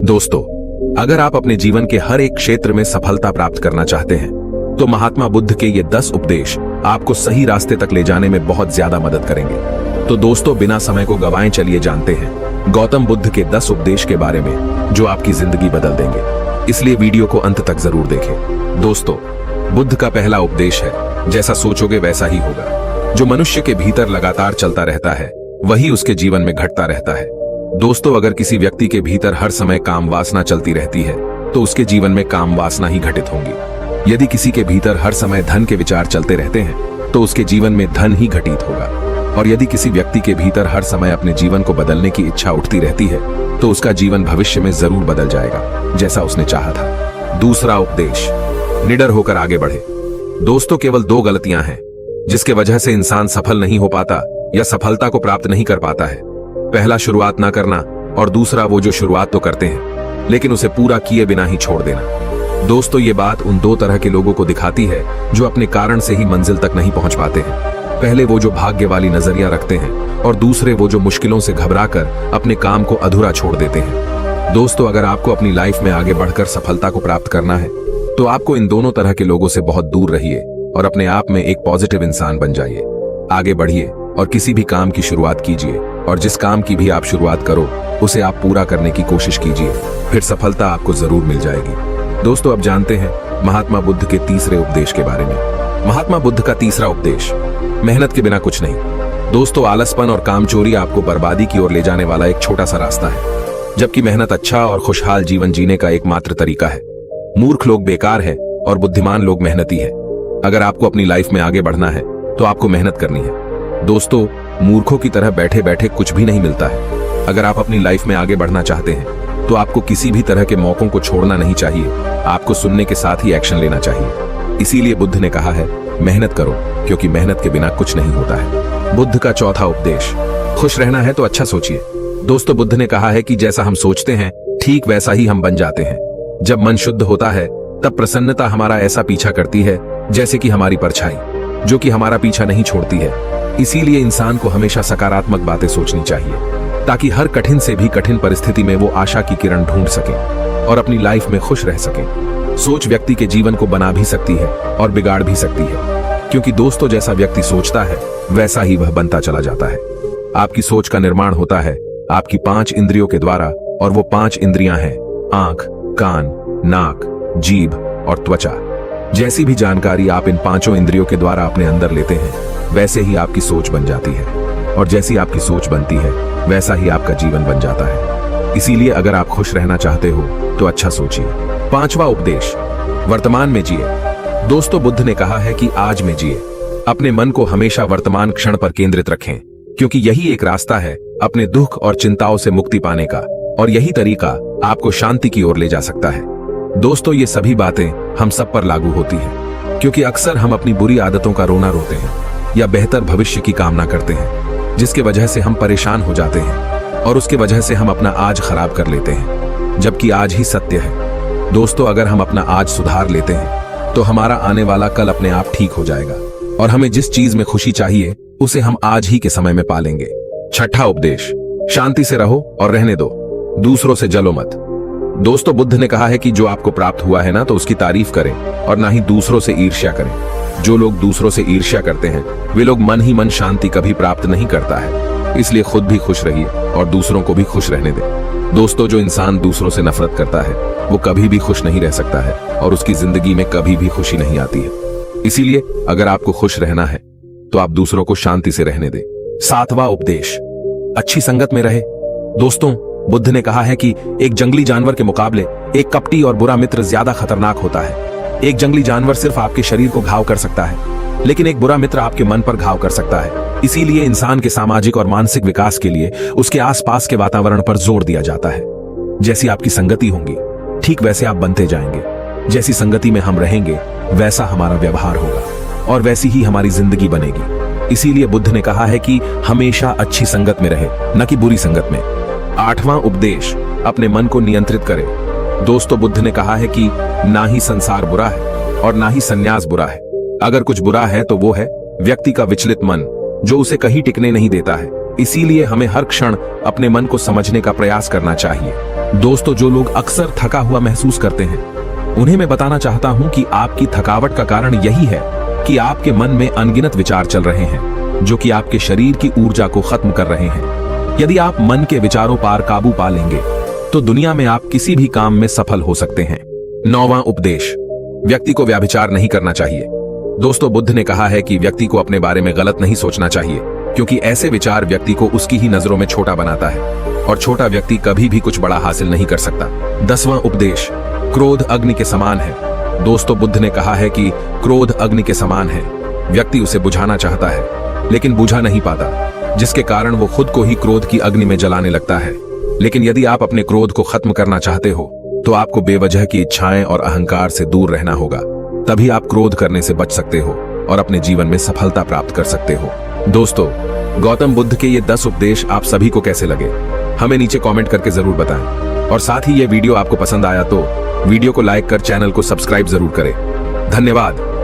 दोस्तों, अगर आप अपने जीवन के हर एक क्षेत्र में सफलता प्राप्त करना चाहते हैं तो महात्मा बुद्ध के ये 10 उपदेश आपको सही रास्ते तक ले जाने में बहुत ज्यादा मदद करेंगे। तो दोस्तों, बिना समय को गंवाए चलिए जानते हैं गौतम बुद्ध के 10 उपदेश के बारे में जो आपकी जिंदगी बदल देंगे। इसलिए वीडियो को अंत तक जरूर देखें। दोस्तों, बुद्ध का पहला उपदेश है, जैसा सोचोगे वैसा ही होगा। जो मनुष्य के भीतर लगातार चलता रहता है वही उसके जीवन में घटता रहता है। दोस्तों, अगर किसी व्यक्ति के भीतर हर समय काम वासना चलती रहती है तो उसके जीवन में काम वासना ही घटित होंगी। यदि किसी के भीतर हर समय धन के विचार चलते रहते हैं तो उसके जीवन में धन ही घटित होगा। और यदि किसी व्यक्ति के भीतर हर समय अपने जीवन को बदलने की इच्छा उठती रहती है तो उसका जीवन भविष्य में जरूर बदल जाएगा, जैसा उसने चाहा था। दूसरा उपदेश, निडर होकर आगे बढ़े। दोस्तों, केवल 2 गलतियां हैं जिसके वजह से इंसान सफल नहीं हो पाता या सफलता को प्राप्त नहीं कर पाता है। पहला, शुरुआत ना करना, और दूसरा, वो जो शुरुआत तो करते हैं लेकिन उसे पूरा किए बिना ही छोड़ देना। दोस्तों, ये बात उन 2 तरह के लोगों को दिखाती है जो अपने कारण से ही मंजिल तक नहीं पहुंच पाते हैं। पहले वो जो भाग्य वाली नजरिया रखते हैं और दूसरे वो जो मुश्किलों से घबराकर अपने काम को अधूरा छोड़ देते हैं। दोस्तों, अगर आपको अपनी लाइफ में आगे बढ़कर सफलता को प्राप्त करना है तो आपको इन दोनों तरह के लोगों से बहुत दूर रहिए और अपने आप में एक पॉजिटिव इंसान बन जाइए। आगे बढ़िए और किसी भी काम की शुरुआत कीजिए, और जिस काम की भी आप शुरुआत करो उसे आप पूरा करने की कोशिश कीजिए, फिर सफलता आपको जरूर मिल जाएगी। दोस्तों, अब जानते हैं महात्मा बुद्ध के तीसरे उपदेश के बारे में। महात्मा बुद्ध का तीसरा उपदेश, मेहनत के बिना कुछ नहीं। दोस्तों, आलसपन और कामचोरी आपको बर्बादी की ओर ले जाने वाला एक छोटा सा रास्ता है, जबकि मेहनत अच्छा और खुशहाल जीवन जीने का एकमात्र तरीका है। मूर्ख लोग बेकार हैं और बुद्धिमान लोग मेहनती हैं। अगर आपको अपनी लाइफ में आगे बढ़ना है तो आपको मेहनत करनी है। दोस्तों, मूर्खों की तरह बैठे बैठे कुछ भी नहीं मिलता है। अगर आप अपनी लाइफ में आगे बढ़ना चाहते हैं तो आपको किसी भी तरह के मौकों को छोड़ना नहीं चाहिए। आपको सुनने के साथ ही एक्शन लेना चाहिए। इसीलिए बुद्ध ने कहा है, मेहनत करो, क्योंकि मेहनत के बिना कुछ नहीं होता है। बुद्ध का चौथा उपदेश, खुश रहना है तो अच्छा सोचिए। दोस्तों, बुद्ध ने कहा है कि जैसा हम सोचते हैं ठीक वैसा ही हम बन जाते हैं। जब मन शुद्ध होता है तब प्रसन्नता हमारा ऐसा पीछा करती है जैसे कि हमारी परछाई, जो कि हमारा पीछा नहीं छोड़ती है। इसीलिए इंसान को हमेशा सकारात्मक बातें सोचनी चाहिए ताकि हर कठिन से भी कठिन परिस्थिति में वो आशा की किरण ढूंढ सके और अपनी लाइफ में खुश रह सके। सोच व्यक्ति के जीवन को बना भी सकती है और बिगाड़ भी सकती है, क्योंकि दोस्तों, जैसा व्यक्ति सोचता है वैसा ही वह बनता चला जाता है। आपकी सोच का निर्माण होता है आपकी 5 इंद्रियों के द्वारा, और वो 5 इंद्रियां हैं आंख, कान, नाक, जीभ और त्वचा। जैसी भी जानकारी आप इन 5 इंद्रियों के द्वारा अपने अंदर लेते हैं वैसे ही आपकी सोच बन जाती है, और जैसी आपकी सोच बनती है वैसा ही आपका जीवन बन जाता है। इसीलिए अगर आप खुश रहना चाहते हो तो अच्छा सोचिए। 5वां उपदेश, वर्तमान में जिए। दोस्तों, बुद्ध ने कहा है कि आज में जिए। अपने मन को हमेशा वर्तमान क्षण पर केंद्रित रखें, क्योंकि यही एक रास्ता है अपने दुख और चिंताओं से मुक्ति पाने का, और यही तरीका आपको शांति की ओर ले जा सकता है। दोस्तों, ये सभी बातें हम सब पर लागू होती हैं, क्योंकि अक्सर हम अपनी बुरी आदतों का रोना रोते हैं या बेहतर भविष्य की कामना करते हैं, जिसके वजह से हम परेशान हो जाते हैं और उसके वजह से हम अपना आज खराब कर लेते हैं, जबकि आज ही सत्य है। दोस्तों, अगर हम अपना आज सुधार लेते हैं तो हमारा आने वाला कल अपने आप ठीक हो जाएगा, और हमें जिस चीज में खुशी चाहिए उसे हम आज ही के समय में पालेंगे। 6वां उपदेश, शांति से रहो और रहने दो, दूसरों से जलो मत। दोस्तों, बुद्ध ने कहा है कि जो आपको प्राप्त हुआ है ना तो उसकी तारीफ करें और ना ही दूसरों से ईर्ष्या करें। जो लोग दूसरों से ईर्ष्या करते हैं वे लोग मन ही मन शांति कभी प्राप्त नहीं करता है। इसलिए खुद भी खुश रहिए और दूसरों को भी खुश रहने दें। दोस्तों, जो इंसान दूसरों से नफरत करता है वो कभी भी खुश नहीं रह सकता है और उसकी जिंदगी में कभी भी खुशी नहीं आती है। इसीलिए अगर आपको खुश रहना है तो आप दूसरों को शांति से रहने दें। 7वां उपदेश, अच्छी संगत में रहे। दोस्तों, बुद्ध ने कहा है कि एक जंगली जानवर के मुकाबले एक कपटी और बुरा मित्र ज्यादा खतरनाक होता है। एक जंगली जानवर सिर्फ आपके शरीर को घाव कर सकता है, लेकिन एक बुरा मित्र आपके मन पर घाव कर सकता है। इसीलिए इंसान के सामाजिक और मानसिक विकास के लिए उसके आसपास के वातावरण पर जोर दिया जाता है। जैसी आपकी संगति होंगी ठीक वैसे आप बनते जाएंगे। जैसी संगति में हम रहेंगे वैसा हमारा व्यवहार होगा और वैसी ही हमारी जिंदगी बनेगी। इसीलिए बुद्ध ने कहा है कि हमेशा अच्छी संगत में रहे, न कि बुरी संगत में। 8वां उपदेश, अपने मन को नियंत्रित करें। दोस्तों, बुद्ध ने कहा है कि ना ही संसार बुरा है और ना ही संन्यास बुरा है। अगर कुछ बुरा है तो वो है व्यक्ति का विचलित मन, जो उसे कहीं टिकने नहीं देता है। इसीलिए हमें हर क्षण अपने मन को समझने का प्रयास करना चाहिए। दोस्तों, जो लोग अक्सर थका हुआ महसूस करते हैं, उन्हें मैं बताना चाहता हूं कि आपकी थकावट का कारण यही है कि आपके मन में अनगिनत विचार चल रहे हैं, जो कि आपके शरीर की ऊर्जा को खत्म कर रहे हैं। यदि आप मन के विचारों पर काबू पा लेंगे, तो दुनिया में आप किसी भी काम में सफल हो सकते हैं। 9वां उपदेश, व्यक्ति को व्यभिचार नहीं करना चाहिए। दोस्तों, बुद्ध ने कहा है कि व्यक्ति को अपने बारे में गलत नहीं सोचना चाहिए, क्योंकि ऐसे विचार व्यक्ति को उसकी ही नजरों में छोटा बनाता है, और छोटा व्यक्ति कभी भी कुछ बड़ा हासिल नहीं कर सकता। 10वां उपदेश, क्रोध अग्नि के समान है। दोस्तों, बुद्ध ने कहा है कि क्रोध अग्नि के समान है। व्यक्ति उसे बुझाना चाहता है, लेकिन बुझा नहीं पाता, जिसके कारण वो खुद को ही क्रोध की अग्नि में जलाने लगता है। लेकिन यदि आप अपने क्रोध को खत्म करना चाहते हो, तो आपको बेवजह की इच्छाएं और अहंकार से दूर रहना होगा। तभी आप क्रोध करने से बच सकते हो और अपने जीवन में सफलता प्राप्त कर सकते हो। दोस्तों, गौतम बुद्ध के ये 10 उपदेश आप सभी को कैसे लगे, हमें नीचे कमेंट करके जरूर बताएं। और साथ ही ये वीडियो आपको पसंद आया तो वीडियो को लाइक कर चैनल को सब्सक्राइब जरूर करें। धन्यवाद।